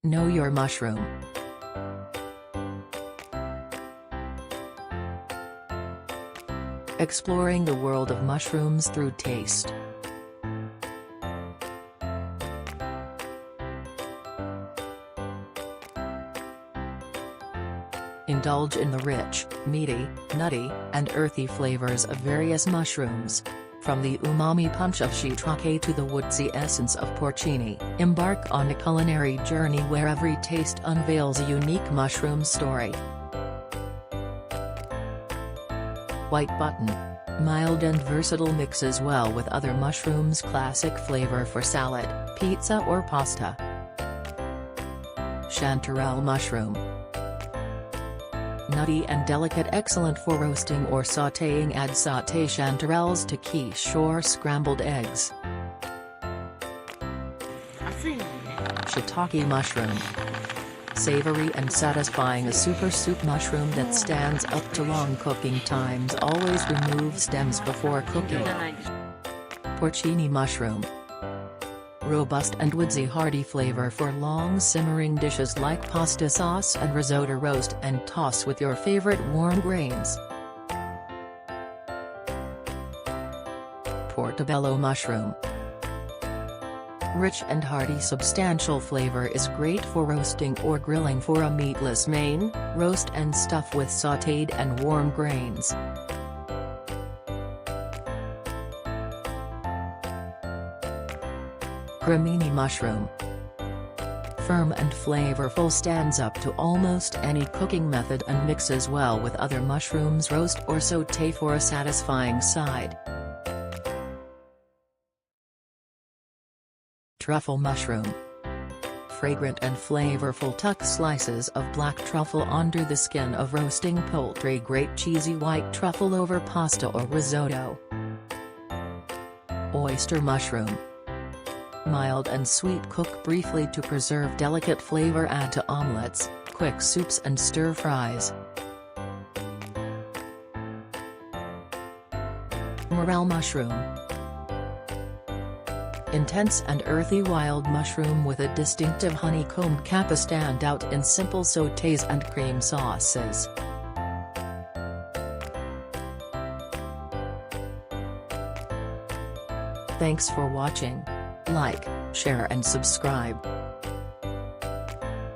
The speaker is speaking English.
Know your mushroom. Exploring the world of mushrooms through taste. Indulge in the rich, meaty, nutty, and earthy flavors of various mushrooms. From the umami punch of Shiitake to the woodsy essence of Porcini, embark on a culinary journey where every taste unveils a unique mushroom story. White button. Mild and versatile, mixes well with other mushrooms. Classic flavor for salad, pizza or pasta. Chanterelle mushroom. Nutty and delicate, excellent for roasting or sautéing. Add sauté chanterelles to quiche or scrambled eggs. Shiitake mushroom. Savory and satisfying, a super soup mushroom that stands up to long cooking times. Always remove stems before cooking. Porcini mushroom. Robust and woodsy, hearty flavor for long simmering dishes like pasta sauce and risotto. Roast and toss with your favorite warm grains. Portobello mushroom. Rich and hearty, substantial flavor, is great for roasting or grilling. For a meatless main, roast and stuff with sautéed and warm grains. Porcini mushroom. Firm and flavorful, stands up to almost any cooking method and mixes well with other mushrooms. Roast or sauté for a satisfying side. Truffle mushroom. Fragrant and flavorful, tuck slices of black truffle under the skin of roasting poultry. Great cheesy white truffle over pasta or risotto. Oyster mushroom. Mild and sweet, cook briefly to preserve delicate flavor. Add to omelets, quick soups and stir-fries. Morel mushroom. Intense and earthy wild mushroom with a distinctive honeycombed cap, stand out in simple sautés and cream sauces. Thanks for watching. Like, share and subscribe.